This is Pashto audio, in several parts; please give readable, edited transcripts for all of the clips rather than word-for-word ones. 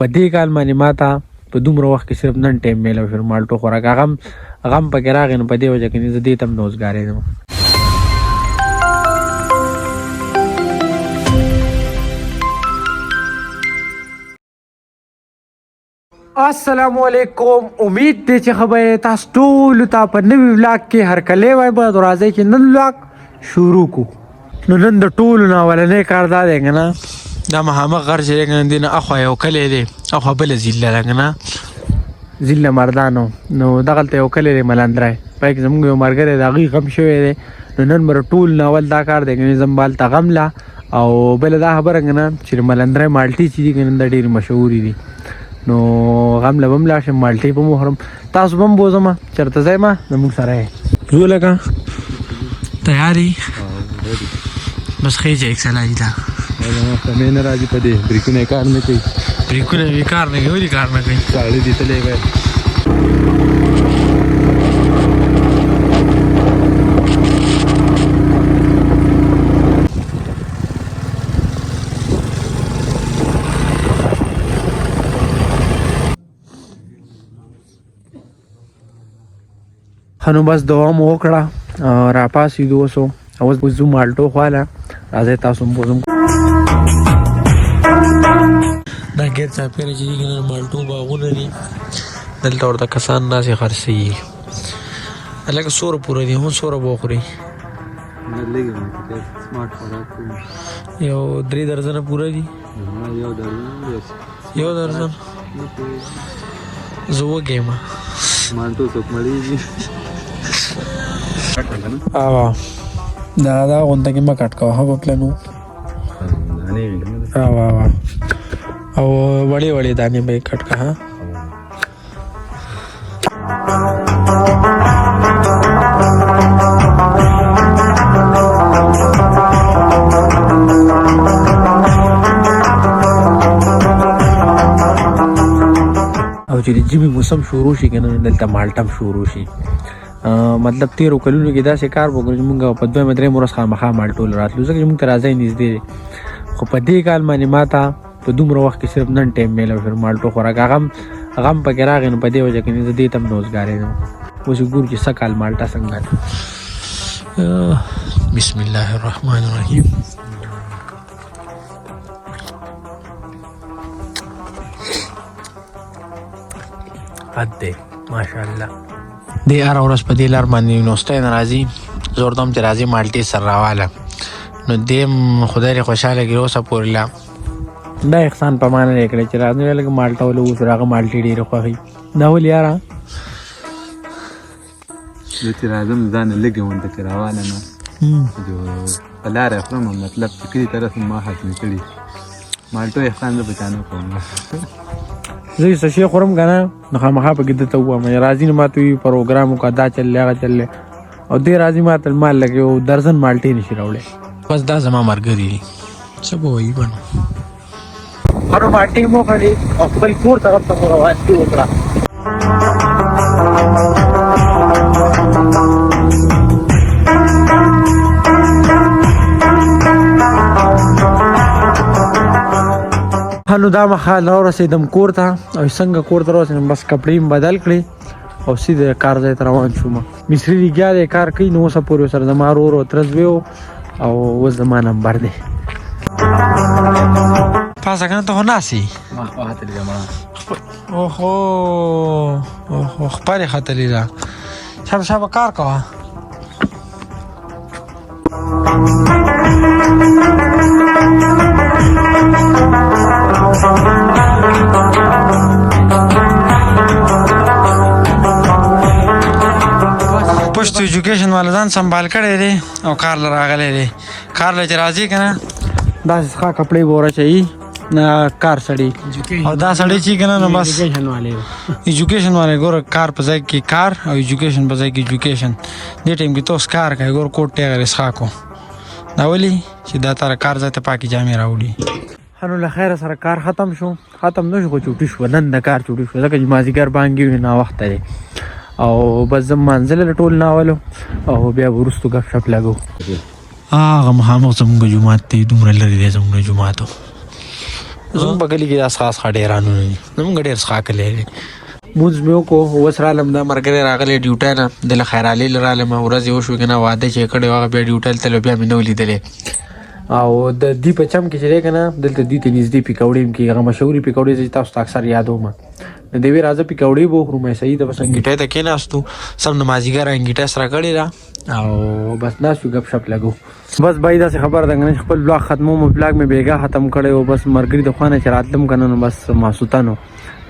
په دې کال باندې ماته په دومره وخت کې صرف نن ټایم میلاو شو مالټو خوراک هغه هم پکې راغی نو په دې وجه کې زه دې ته هم نوزګارېدم. السلام علیکم، امید دی چې خبره تاسو ټول ته په نوی ولاګ کې هرکلی وای به راځي چې نن ولاګ شروع کو. نو نن د ټولو نه اولنی کار دا دی که نه دا مخامخ غر چې دی که نه دی نه اخوا یو کلی دی اخوا بله زیله ده که نه زیله مردانو. نو دغلته یو کلی دی ملندری پای کې زموږ یو ملګری د هغوی غم شوی دی. نو نن به ټول نه اول دا کار دی که نه ځم به هلته غم له او بله دا خبره که نه چې ملندری مالټې چې دي که نه دا ډېرې مشهورې دي. نو غم له به هم لاړ شم مالټې به م وخورم. تاسو به هم بوځم چېرته ځئ ما زموږ سره یې ځو لکه تیار یې بس خیجه ایک سلاجي ده سمې نه راځي په دې بریکونه یې کار نه کوي. بریکونه یې کار نه کوي ولې کار نه کوي ساړه دي تللی باید نو بس دوا مو وکړه راپاسېدو اوسو اوس ځو مالټو خواله راځئ تاسو هم بوځم. دا ګیر چاپېره چې دي که نه مالټو باغونه دي دلته ورته کسان ناستې خرڅوي. هلکه څومره پوره دي هم څومره به وخورې یو 3 درزنه پوره دي یو درزن زه وږی یم مالټو څوک مړېږي دا غونډه کې مه کټ کوه ښه به پلنو او وړې وړې دانې به یې کټ کړه ښه. او چې د ژمي موسم شروع شي که نه دلته مالټه هم شروع شي. مطلب تیرو کلونو کې داسې کار وکړو چې مونږ په 2 درېیم ورځ خامخا مالټو له راتلو ځکه چې مونږ ته راځی نږدې دی. خو په دې کال باندې ماته په دومره وخت کې صرف نن ټایم میلاو شو مالټو خوراک هغه هم پکې راغی نو په دې وجه کې زه دې ته هم نوزګارېدم. اوس یې ګورو چې څه کال مالټه څنګه ده. بسم الله الرحمن الرحیم. حد دی ماشاءالله. دی هره ورځ په دې لار باندې نوستی نه راځي زه ورته هم چې راځي مالټې سره راواله نو دی هم خدای دې خوشحاله کړي اوسه پورې لا دا احسان په ما نه دی کړی چې راځي لږ مالټه ولې وسو هغه مالټې ډېرې خوښوي دا ولې یاره زه چې راځم ځان یې لږې غونډه کې راواله نه په لاره یې خورم مطلب چې کلي طرف ما حتمي کړي مالټو احسان زه په چا نه کوم. زه یې څه شی خورم که نه نو خامخا پکې ده ته ووایم راځي نو ما ته وي پروګرام وکړه دا چل دی هغه چل دی او دی راځي ما ته مال لږ یو درزن مالټې نشي راوړی. بس دا زما ملګري دي څه به وایي به نو هرو مالټې مو وخوړې او خپل کور طرف ته مو روانګي وکړه. نو دا مخال راورسېدم کور ته او څنګه کور ته راورسېدم بس کپړې مې بدل کړې او سیده کار ځای ته روان شوم. مصري لګیا دی کار کوي نو اوسه پورې ورسره زما ورور او تره زوی او اوس زما نمبر دی. پاسه که نه ته خو ناست یې اوهو خپلې ختلې ده شابه شابه کار کوه. پښتو ایجوکیشن والا ځان سنبال کړی دی او کار له راغلی دی. کار له چې راځي که نه داسې ښه کپړې به ورچوي نه کار سړي او دا سړی چې که نه نو بس ایجوکیشن والی ګوره کار په ځای کې کار او ایجوکیشن په ځای کې ایجوکیشن. دې ټایم کې ته اوس کار کوې ګوره کوټ ټی اغېر اسخاکو دا ولې چې دا تاره کار ځای ته پاکې جامې راوړي. نو له خیره سره کار ختم شو ختم نه شو خو چوټي شوه نن د کار چوټي شوه ځکه چې مازدیګر بانګې وي ناوخته دی او بس زه منزل ټول ناولو او بیا وروستو ګپ شپ لګو. هغه مخامخ زموږ جومات دی دومره لرې دی زموږ جوماتو زموږ په کلي کې دا څښاک ډېرانو نه دي زموږ ډېر څښاکلی دی مونځ مې وکړو اوس رالم دا ملګری راغلی ډیوټۍ نه د له خیرعلي له رالم ورځ یې وشوې که نه واده چې یې کړی و هغه بیا ډیوټۍ ته تللی بیا مې نه و لیدلی او د دوی په چم کې چې دی که نه دلته دوی ته نږدې پکوړې هم کېږي هغه مشهورې پکوړې چې تاسو ته اکثر یادوم د دوی راځه پکوړې به وخورو مې صحیح ده بس انګیټۍ ته کېناستو سم د مازدیګر انګیټۍ سره کړې ده او بس ناست یو ګپ شپ لګو بس بای داسې خبره ده که نه چې خپل بلاګ ختموم بلاګ مې بېګا ختم کړی و بس ملګري د خوا نه چې راتلم که نه نو بس ماسوتن و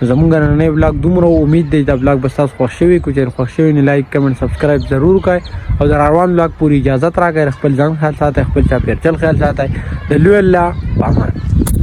زمونږ نننی بلاګ دومره امید دی دا بلاګ بس تاسو خوښ شوي که چېرې خوښ شوي نو لایک کمنټ سبسکرایب ضرور کړئ او د روان بلاګ پورې اجازت راکړئ خپل ځان خیال ساتئ خپل چاپېریال خیال ساتئ د لوی الله په امان